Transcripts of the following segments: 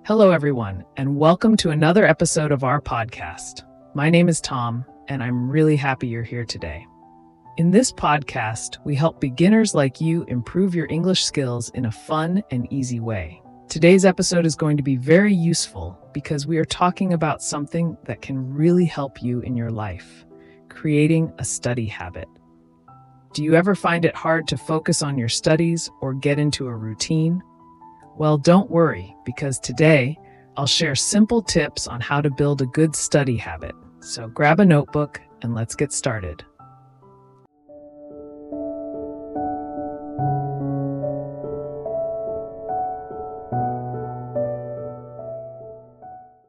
Hello, everyone, and welcome to another episode of our podcast. My name is Tom, and I'm really happy you're here today. In this podcast, we help beginners like you improve your English skills in a fun and easy way. Today's episode is going to be very useful because we are talking about something that can really help you in your life, creating a study habit. Do you ever find it hard to focus on your studies or get into a routine? Well, don't worry, because today I'll share simple tips on how to build a good study habit. So grab a notebook and let's get started.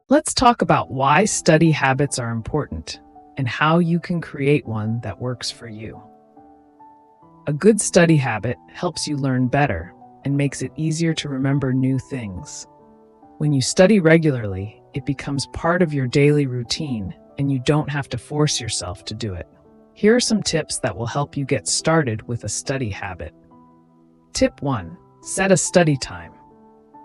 Let's talk about why study habits are important and how you can create one that works for you. A good study habit helps you learn better and makes it easier to remember new things. When you study regularly, it becomes part of your daily routine and you don't have to force yourself to do it. Here are some tips that will help you get started with a study habit. Tip 1. Set a study time.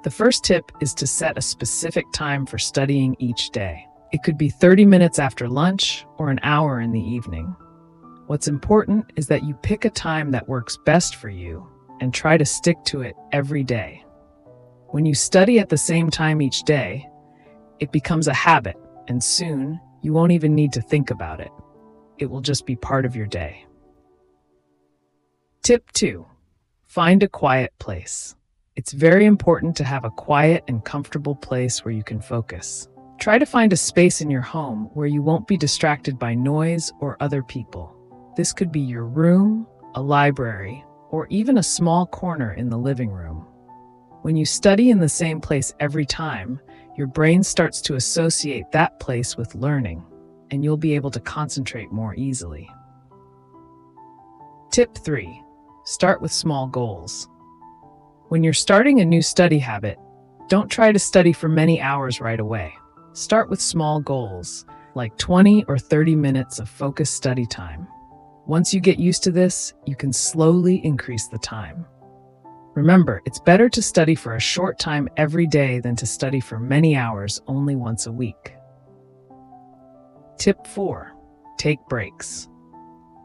The first tip is to set a specific time for studying each day. It could be 30 minutes after lunch or an hour in the evening. What's important is that you pick a time that works best for you and try to stick to it every day. When you study at the same time each day, it becomes a habit, and soon you won't even need to think about it. It will just be part of your day. Tip 2. Find a quiet place. It's very important to have a quiet and comfortable place where you can focus. Try to find a space in your home where you won't be distracted by noise or other people. This could be your room, a library, or even a small corner in the living room. When you study in the same place every time, your brain starts to associate that place with learning, and you'll be able to concentrate more easily. Tip 3. Start with small goals. When you're starting a new study habit, don't try to study for many hours right away. Start with small goals, like 20 or 30 minutes of focused study time. Once you get used to this, you can slowly increase the time. Remember, it's better to study for a short time every day than to study for many hours only once a week. Tip 4. Take breaks.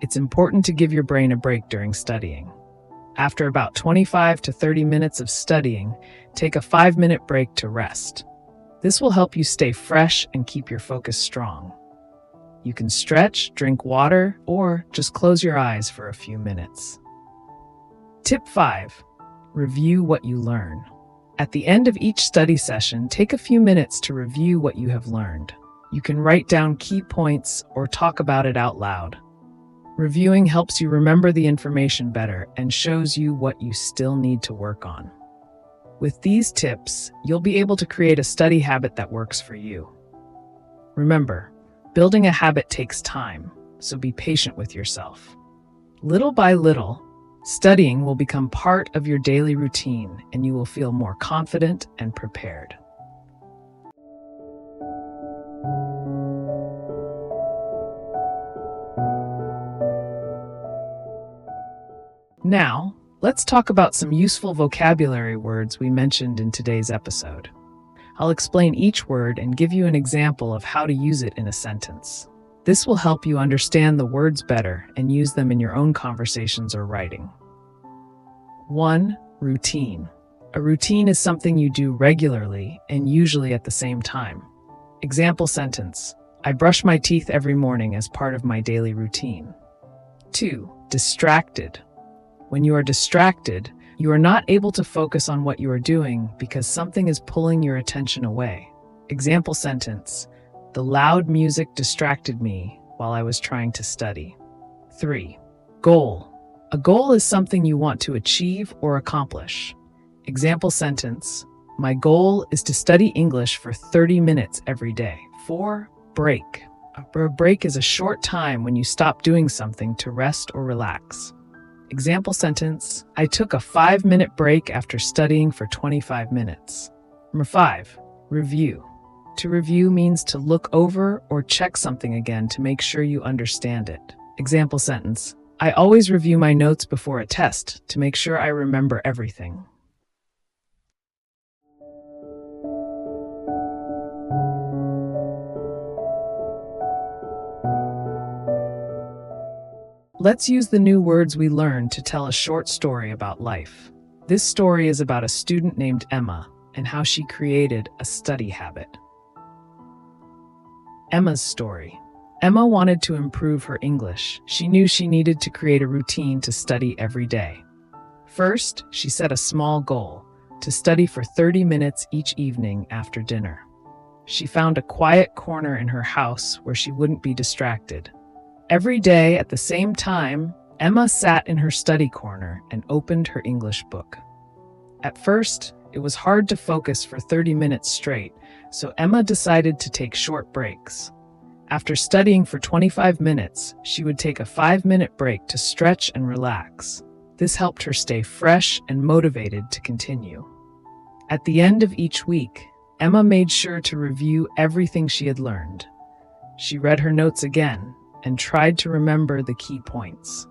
It's important to give your brain a break during studying. After about 25 to 30 minutes of studying, take a 5-minute break to rest. This will help you stay fresh and keep your focus strong. You can stretch, drink water, or just close your eyes for a few minutes. Tip 5. Review what you learn. At the end of each study session, take a few minutes to review what you have learned. You can write down key points or talk about it out loud. Reviewing helps you remember the information better and shows you what you still need to work on. With these tips, you'll be able to create a study habit that works for you. Remember, building a habit takes time, so be patient with yourself. Little by little, studying will become part of your daily routine and you will feel more confident and prepared. Now, let's talk about some useful vocabulary words we mentioned in today's episode. I'll explain each word and give you an example of how to use it in a sentence. This will help you understand the words better and use them in your own conversations or writing. 1. Routine. A routine is something you do regularly and usually at the same time. Example sentence: I brush my teeth every morning as part of my daily routine. 2. Distracted. When you are distracted, you are not able to focus on what you are doing because something is pulling your attention away. Example sentence: the loud music distracted me while I was trying to study. 3. Goal. A goal is something you want to achieve or accomplish. Example sentence: my goal is to study English for 30 minutes every day. 4. Break. A break is a short time when you stop doing something to rest or relax. Example sentence: I took a 5-minute break after studying for 25 minutes. Number 5, review. To review means to look over or check something again to make sure you understand it. Example sentence: I always review my notes before a test to make sure I remember everything. Let's use the new words we learned to tell a short story about life. This story is about a student named Emma and how she created a study habit. Emma's story. Emma wanted to improve her English. She knew she needed to create a routine to study every day. First, she set a small goal to study for 30 minutes each evening after dinner. She found a quiet corner in her house where she wouldn't be distracted. Every day at the same time, Emma sat in her study corner and opened her English book. At first, it was hard to focus for 30 minutes straight, so Emma decided to take short breaks. After studying for 25 minutes, she would take a 5-minute break to stretch and relax. This helped her stay fresh and motivated to continue. At the end of each week, Emma made sure to review everything she had learned. She read her notes again and tried to remember the key points.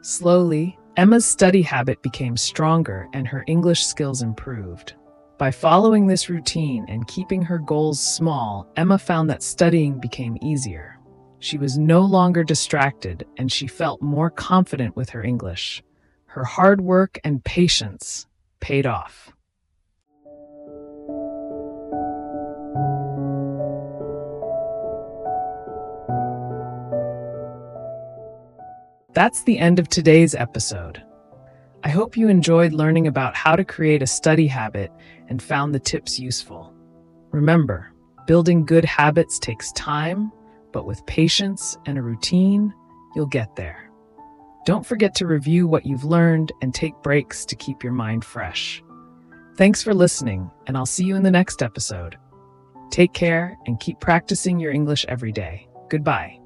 Slowly, Emma's study habit became stronger and her English skills improved. By following this routine and keeping her goals small, Emma found that studying became easier. She was no longer distracted and she felt more confident with her English. Her hard work and patience paid off. That's the end of today's episode. I hope you enjoyed learning about how to create a study habit and found the tips useful. Remember, building good habits takes time, but with patience and a routine, you'll get there. Don't forget to review what you've learned and take breaks to keep your mind fresh. Thanks for listening, and I'll see you in the next episode. Take care and keep practicing your English every day. Goodbye.